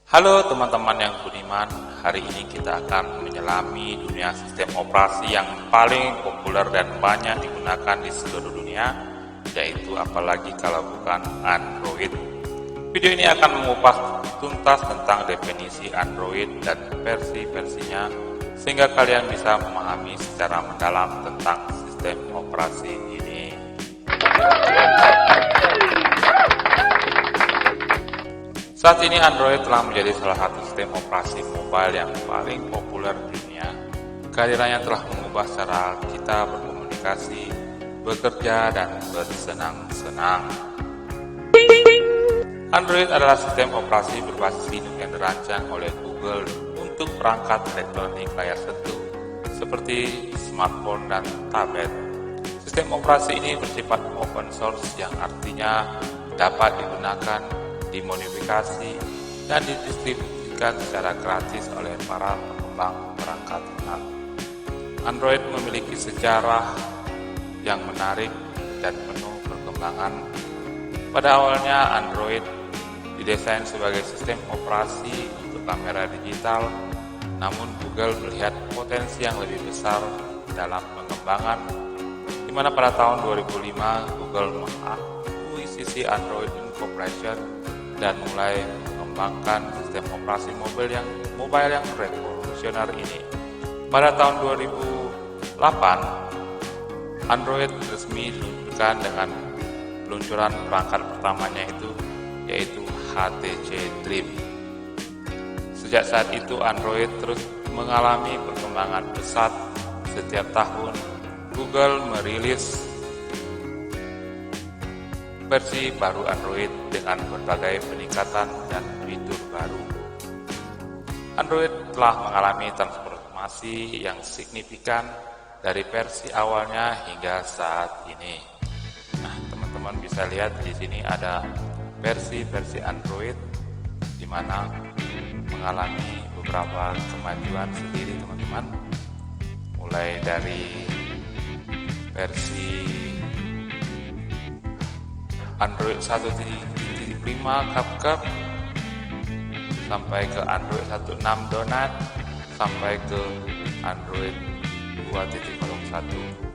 Halo teman-teman yang budiman, hari ini kita akan menyelami dunia sistem operasi yang paling populer dan banyak digunakan di seluruh dunia, yaitu apalagi kalau bukan Android. Video ini akan mengupas tuntas tentang definisi Android dan versi-versinya, sehingga kalian bisa memahami secara mendalam tentang sistem operasi ini. Saat ini Android telah menjadi salah satu sistem operasi mobile yang paling populer di dunia. Kehadirannya telah mengubah cara kita berkomunikasi, bekerja, dan bersenang-senang. Android adalah sistem operasi berbasis Linux yang dirancang oleh Google untuk perangkat elektronik layar sentuh seperti smartphone dan tablet. Sistem operasi ini bersifat open source yang artinya dapat digunakan, dimodifikasi, dan didistribusikan secara gratis oleh para pengembang perangkat lunak. Android memiliki sejarah yang menarik dan penuh perkembangan. Pada awalnya Android didesain sebagai sistem operasi untuk kamera digital, namun Google melihat potensi yang lebih besar dalam pengembangan, di mana pada tahun 2005 Google mengakuisisi Android Incorporation dan mulai mengembangkan sistem operasi mobile yang revolusioner ini. Pada tahun 2008, Android resmi diluncurkan dengan peluncuran perangkat pertamanya yaitu HTC Dream. Sejak saat itu Android terus mengalami perkembangan pesat. Setiap tahun Google merilis versi baru Android dengan berbagai peningkatan dan fitur baru. Android telah mengalami transformasi yang signifikan dari versi awalnya hingga saat ini. Nah, teman-teman bisa lihat di sini ada versi-versi Android di mana mengalami beberapa kemajuan sendiri, teman-teman. Mulai dari versi Android 1.5 CapCut sampai ke Android 1.6 Donut sampai ke Android 2.01.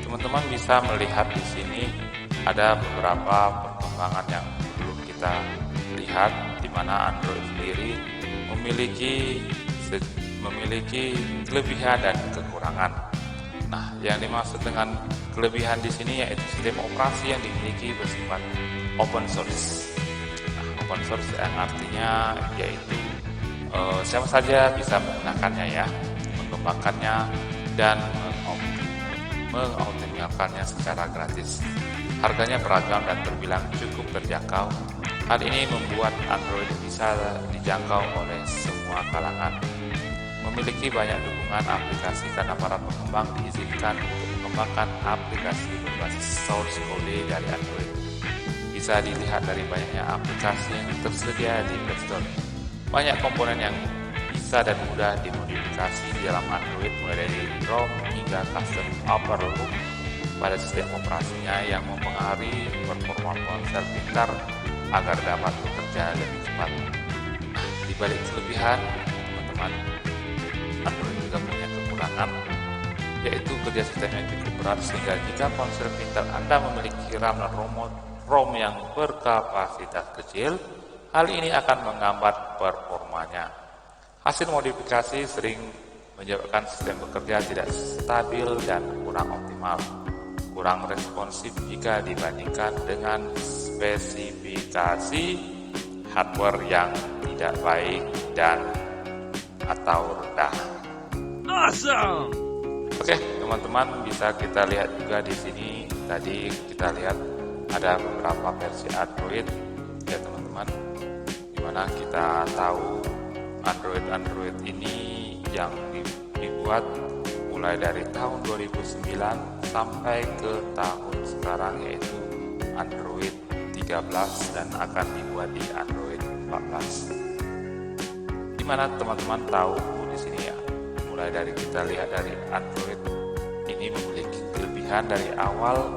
Teman-teman bisa melihat di sini ada beberapa perkembangan yang perlu kita lihat, di mana Android sendiri memiliki kelebihan dan kekurangan. Nah, yang dimaksud dengan kelebihan di sini yaitu sistem operasi yang dimiliki bersifat open source. Nah, open source yang artinya yaitu siapa saja bisa menggunakannya ya, mengembangkannya dan mengoptimalkannya secara gratis. Harganya beragam dan terbilang cukup terjangkau. Hal ini membuat Android bisa dijangkau oleh semua kalangan. Memiliki banyak dukungan aplikasi karena para pengembang diizinkan untuk mengembangkan aplikasi berbasis source code dari Android. Bisa dilihat dari banyaknya aplikasi yang tersedia di Play Store. Banyak komponen yang bisa dan mudah dimodifikasi di dalam Android, mulai dari ROM hingga custom overlook pada sistem operasinya yang mempengaruhi performa ponsel pintar agar dapat bekerja lebih cepat. Nah, di balik kelebihan, teman-teman, Android juga punya kekurangan, yaitu kerja sistemnya cukup berat, sehingga jika ponsel pintar Anda memiliki RAM dan ROM yang berkapasitas kecil, hal ini akan menghambat performanya. Hasil modifikasi sering menyebabkan sistem bekerja tidak stabil dan kurang optimal, kurang responsif jika dibandingkan dengan spesifikasi hardware yang tidak baik dan atau rendah. Awesome. Oke, teman-teman, bisa kita lihat juga di sini. Tadi kita lihat ada beberapa versi Android ya, teman-teman, dimana kita tahu Android ini yang dibuat mulai dari tahun 2009 sampai ke tahun sekarang, yaitu Android 13 dan akan dibuat di Android 14. Dimana teman-teman tahu di sini ya, mulai dari kita lihat dari Android ini memiliki kelebihan dari awal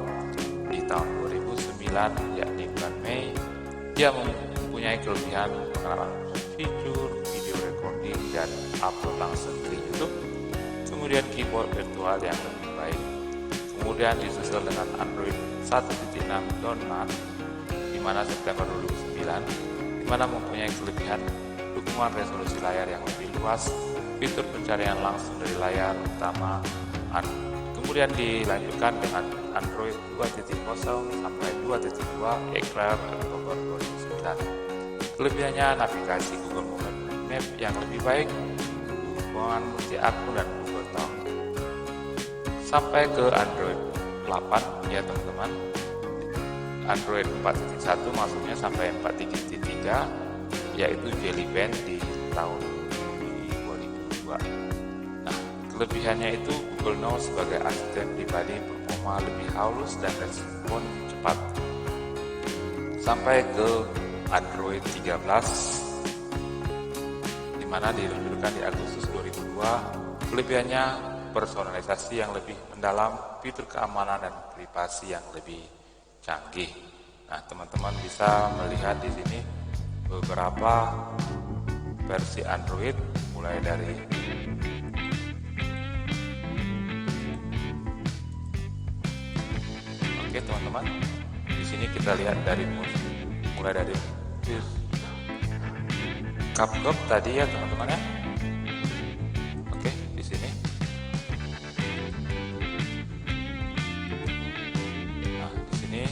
di tahun 2009, yakni bulan Mei. Dia mempunyai kelebihan pengenalan fitur video recording dan upload langsung ke YouTube. Kemudian keyboard virtual yang lebih baik. Kemudian disusul dengan Android 1.6 download di mana September 2009, di mana mempunyai kelebihan dukungan resolusi layar yang lebih luas, fitur pencarian langsung dari layar utama. Kemudian dilanjutkan dengan Android 2.0 sampai 2.2 Eclair Oktober 2009. Kelebihannya navigasi Google Map yang lebih baik, dukungan multi akun dan Google Talk. Sampai ke Android 8 ya teman-teman. Android 4.1 maksudnya sampai 4.3, yaitu Jelly Bean di tahun 2002. Nah, kelebihannya itu Google Now sebagai asisten pribadi performa lebih halus dan respon cepat. Sampai ke Android 13, di mana diluncurkan di Agustus 2002. Kelebihannya personalisasi yang lebih mendalam, fitur keamanan dan privasi yang lebih canggih. Nah, teman-teman bisa melihat di sini beberapa versi Android mulai dari Oke teman-teman, di sini kita lihat dari mulai dari CapCut tadi ya teman-teman ya. Oke, di sini. Nah, di sini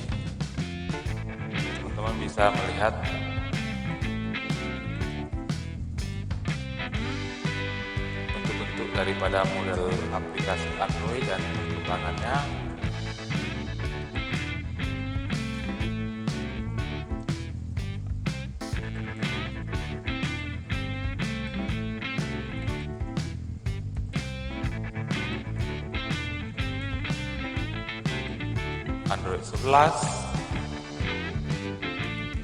teman-teman bisa melihat bentuk-bentuk daripada model aplikasi Android dan perkembangannya. Android 11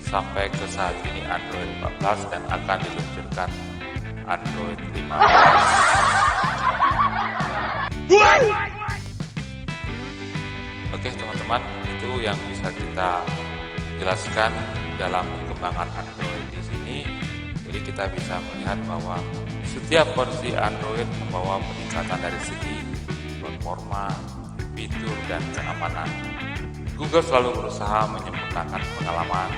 sampai ke saat ini Android 14 dan akan diluncurkan Android 15. Oke teman-teman, itu yang bisa kita jelaskan dalam perkembangan Android di sini. Jadi kita bisa melihat bahwa setiap versi Android membawa peningkatan dari segi performa, fitur, dan keamanan. Google selalu berusaha menyempurnakan pengalaman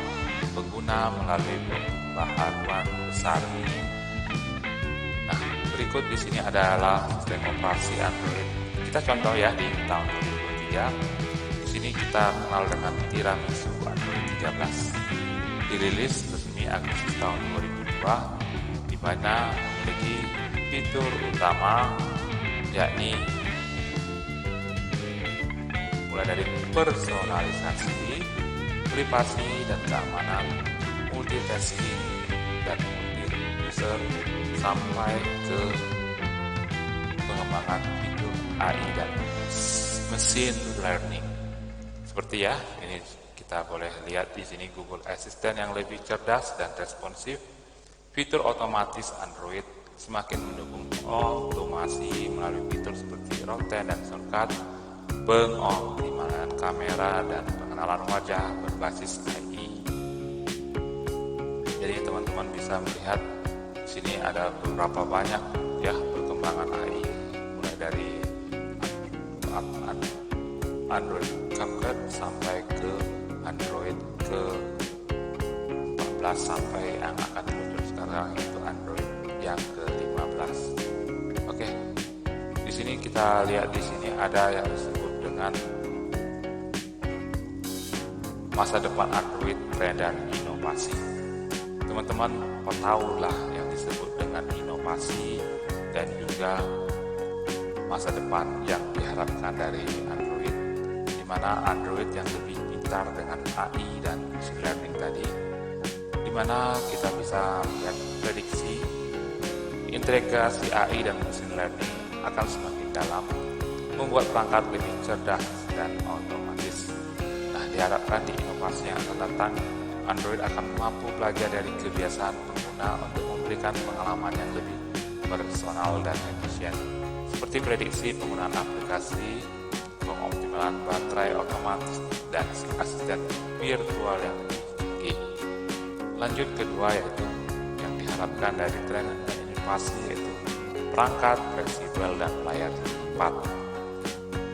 pengguna melalui pembaharuan besar ini. Nah, berikut di sini adalah sistem operasi Android. Kita contoh ya di tahun 2023. Di sini kita kenal dengan Tiramisu Android 13. Dirilis resmi Agustus tahun 2002, di mana memiliki fitur utama yakni mulai dari personalisasi, privasi dan keamanan, multitasking dan multi-user, sampai ke pengembangan fitur AI dan machine learning. Seperti ya, ini kita boleh lihat di sini Google Assistant yang lebih cerdas dan responsif, fitur otomatis Android semakin mendukung otomasi melalui fitur seperti rotate dan shortcut, pengoptimalan kamera dan pengenalan wajah berbasis AI. Jadi teman-teman bisa melihat di sini ada beberapa banyak ya perkembangan AI, mulai dari Android CapCut sampai ke Android ke 14 sampai yang akan muncul sekarang yaitu Android yang ke-15. Oke. Di sini kita lihat di sini ada yang disebut dengan masa depan Android, tren dan inovasi. Teman-teman tahu lah yang disebut dengan inovasi dan juga masa depan yang diharapkan dari Android, di mana Android yang lebih pintar dengan AI dan machine learning tadi, di mana kita bisa melihat prediksi integrasi AI dan machine learning akan semakin dalam, membuat perangkat lebih cerdas dan otomatis. Nah, diharapkan di inovasi yang akan datang, Android akan mampu belajar dari kebiasaan pengguna untuk memberikan pengalaman yang lebih personal dan efisien, seperti prediksi penggunaan aplikasi, pengoptimalan baterai otomatis, dan asisten virtual yang lebih tinggi. Lanjut kedua yaitu yang diharapkan dari tren dan inovasi yaitu perangkat fleksibel dan layar cepat.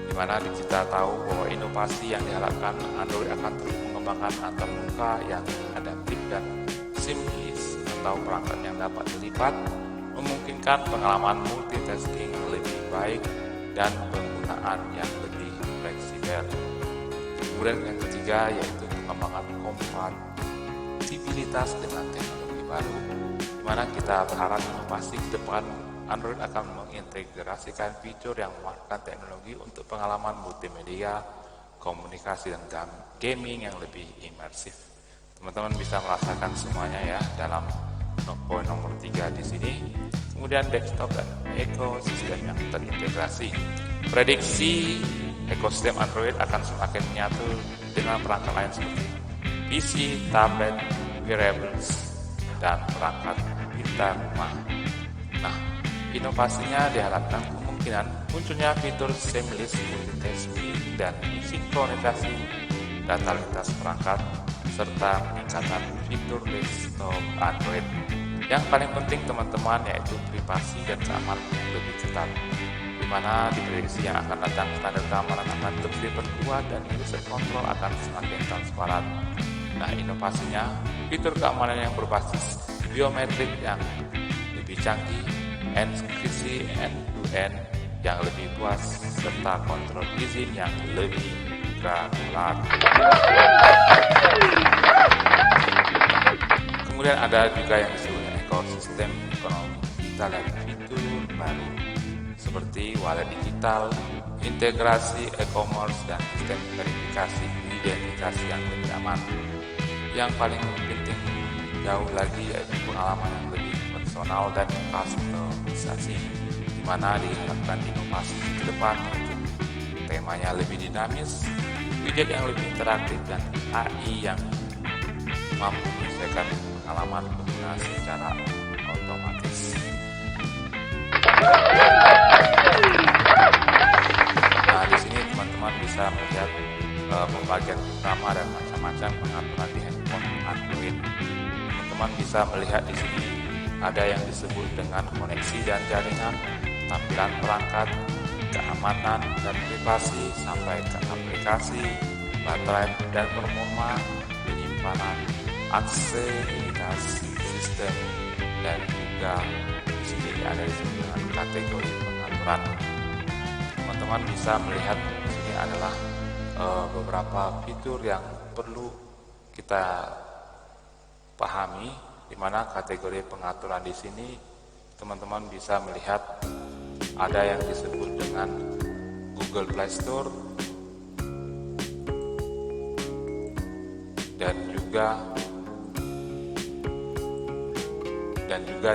Dimana kita tahu bahwa inovasi yang diharapkan Android akan terus mengembangkan antarmuka yang adaptif dan seamless atau perangkat yang dapat dilipat, memungkinkan pengalaman multitasking yang lebih baik dan penggunaan yang lebih fleksibel. Kemudian yang ketiga yaitu pengembangan kompatibilitas dengan teknologi baru, di mana kita berharap inovasi ke depan Android akan mengintegrasikan fitur yang memanfaatkan teknologi untuk pengalaman multimedia, komunikasi, dan gaming yang lebih imersif. Teman-teman bisa merasakan semuanya ya dalam poin nomor 3 di sini. Kemudian desktop dan ekosistem yang terintegrasi. Prediksi ekosistem Android akan semakin menyatu dengan perangkat lain seperti PC, tablet, wearables, dan perangkat pintar rumah. Nah, inovasinya diharapkan kemungkinan munculnya fitur seamless multitasking dan sinkronisasi data lintas perangkat serta peningkatan fitur desktop Android. Yang paling penting teman-teman yaitu privasi dan keamanan yang lebih ketat, di mana diprediksi yang akan datang standar keamanan akan terus diperkuat dan user control akan semakin transparan. Nah, inovasinya fitur keamanan yang berbasis biometrik yang lebih canggih, enkripsi end-to-end yang lebih puas, serta kontrol izin yang lebih granular. Kemudian ada juga yang disebut ekosistem ekonomi digital dan fitur baru seperti wallet digital, integrasi e-commerce, dan sistem verifikasi identitas yang lebih aman. Yang paling penting jauh lagi yaitu pengalaman yang lebih personal dan customisasi, di mana diharapkan inovasi ke depan yaitu temanya lebih dinamis, widget yang lebih interaktif, dan AI yang mampu menyesuaikan pengalaman pengguna secara otomatis. Nah, di sini teman-teman bisa melihat pembagian utama dan macam-macam pengaturan di handphone Android. Teman-teman bisa melihat di sini ada yang disebut dengan koneksi dan jaringan, tampilan perangkat, keamanan dan privasi, sampai ke aplikasi, baterai dan performa, penyimpanan, aksesibilitas sistem, dan juga di sini ada disebut dengan kategori pengaturan. Teman-teman bisa melihat di sini adalah beberapa fitur yang perlu kita pahami, di mana kategori pengaturan di sini teman-teman bisa melihat ada yang disebut dengan Google Play Store dan juga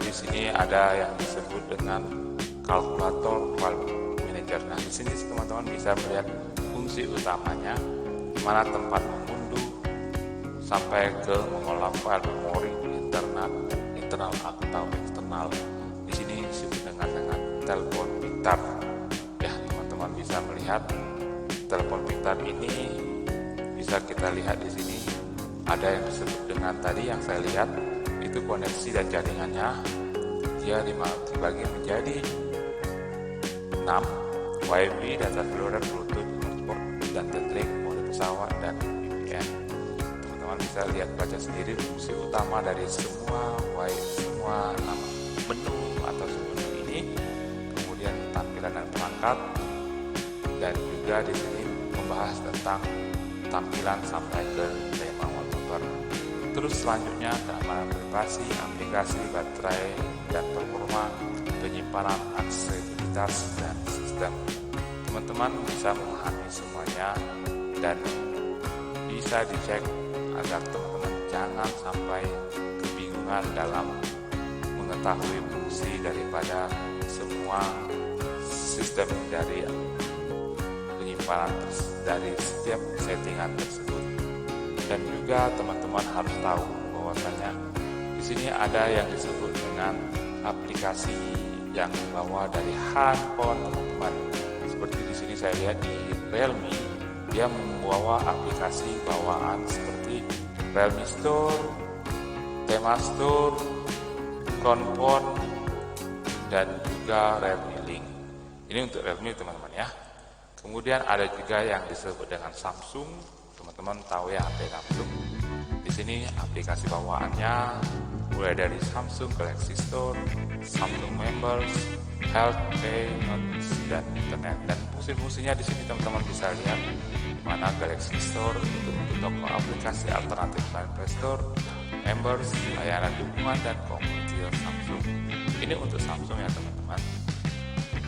di sini ada yang disebut dengan kalkulator file manager. Nah, di sini teman-teman bisa melihat fungsi utamanya, di mana tempat mengunduh sampai ke mengolah file memori internal atau eksternal. Di sini disebut dengan telepon pintar. Ya, teman-teman bisa melihat telepon pintar ini bisa kita lihat di sini ada yang disebut dengan tadi yang saya lihat itu koneksi dan jaringannya. Dia dibagi menjadi 6: WiFi, data seluler, Bluetooth, hotspot, dan tethering, mode pesawat, dan VPN. Teman-teman bisa lihat baca sendiri fungsi utama dari semua nama menu atau menu ini, kemudian tampilan dan perangkat, dan juga di sini membahas tentang tampilan sampai ke tema wallpaper. Terus selanjutnya keamanan privasi, aplikasi, baterai dan performa, penyimpanan, aksesibilitas, dan sistem. Teman-teman bisa memahami semuanya dan bisa dicek agar teman-teman jangan sampai kebingungan dalam mengetahui fungsi daripada semua sistem dari penyimpanan dari setiap settingan tersebut. Dan juga teman-teman harus tahu bahwasanya di sini ada yang disebut dengan aplikasi yang dibawa dari handphone teman-teman. Seperti di sini saya lihat di Realme, dia membawa aplikasi bawaan seperti Realme Store, Tema Store, Konpon, dan juga Realme Link. Ini untuk Realme teman-teman ya. Kemudian ada juga yang disebut dengan Samsung. Teman-teman tahu ya HP Samsung. Di sini aplikasi bawaannya mulai dari Samsung Galaxy Store, Samsung Members, Health, Pay, Notes, dan Internet. Dan fungsi-fungsinya di sini teman-teman bisa lihat mana Galaxy Store untuk toko aplikasi alternatif selain Play Store, Members, layanan dukungan, dan komunitas Samsung. Ini untuk Samsung ya teman-teman.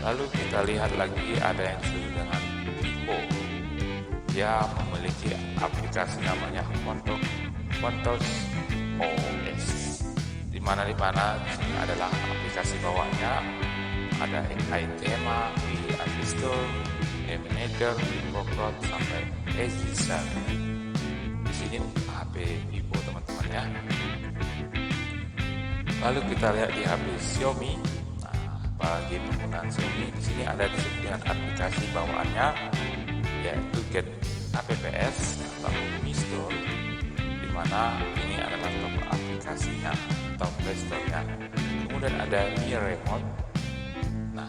Lalu kita lihat lagi ada yang disebut dengan Vivo. Dia memiliki aplikasi namanya Fontos OS. Di mana di sini adalah aplikasi bawaannya. Ada iTema, iStore, Manager, Infocloud, sampai Easy. Di sini HP Vivo teman-teman ya. Lalu kita lihat di HP Xiaomi. Bagi penggunaan Xiaomi di sini ada disebut dengan aplikasi bawaannya yaitu Get Apps atau Mi Store, di mana ini adalah toko aplikasinya atau Play Store-nya. Kemudian ada Mi Remote. Nah,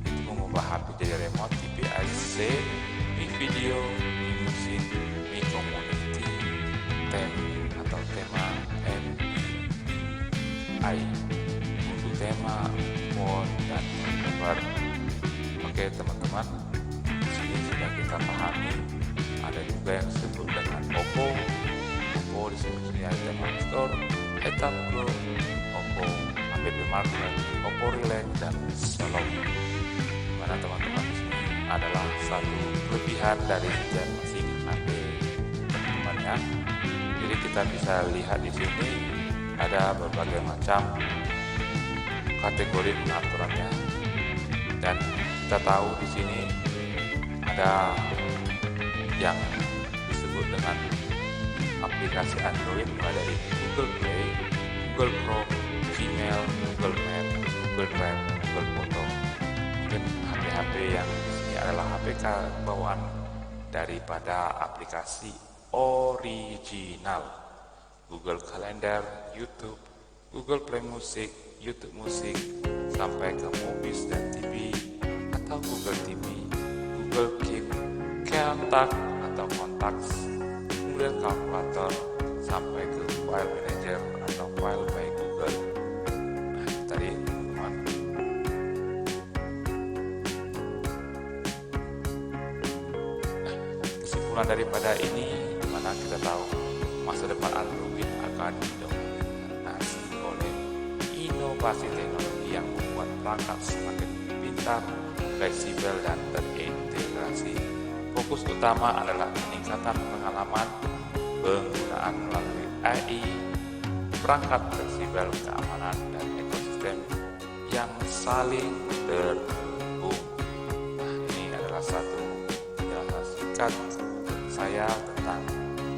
itu mengubah HP jadi remote, TPIC, Mi Video, Mi Music, Mi Community, atau Tema MI, untuk tema phone dan cover. Oke teman-teman, di sini sudah kita pahami. Ada juga yang disebut dengan Oppo di sini ada Tema Store, Etam Pro, Oppo App Market, Oppo Relax, dan Solo. Dimana teman-teman di sini adalah satu kelebihan dari masing HP teman-teman ya. Jadi kita bisa lihat di sini ada berbagai macam kategori pengaturannya, dan kita tahu di sini ada yang disebut dengan aplikasi Android mulai dari Google Play, Google Chrome, Gmail, Google Map, Google Drive, Google Photo. Mungkin HP-HP yang di sini adalah APK bawaan daripada aplikasi original Google Calendar, YouTube, Google Play Music, YouTube Musik, sampai ke Movies dan TV atau Google TV, Google Keep, Kontak atau Contacts, kemudian kalkulator, sampai ke File Manager atau File by Google. Nah, tadi teman-teman. Nah, kesimpulan daripada ini, dimana kita tahu masa depan Android akan didominasi oleh inovasi teknologi yang membuat perangkat semakin pintar, fleksibel, dan terintegrasi. Fokus utama adalah peningkatan pengalaman penggunaan melalui AI, perangkat fleksibel, keamanan, dan ekosistem yang saling terhubung. Nah, ini adalah satu penjelasan singkat saya tentang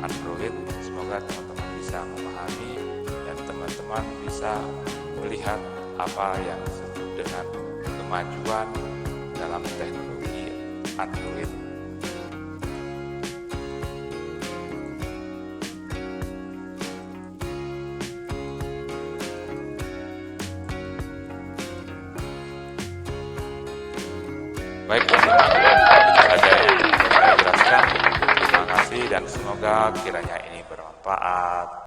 Android. Semoga teman-teman bisa memahami dan teman-teman bisa melihat apa yang disebut dengan kemajuan dalam teknologi Android. Baik teman-teman, itu saja yang saya jelaskan. Terima kasih dan semoga kiranya ini bermanfaat.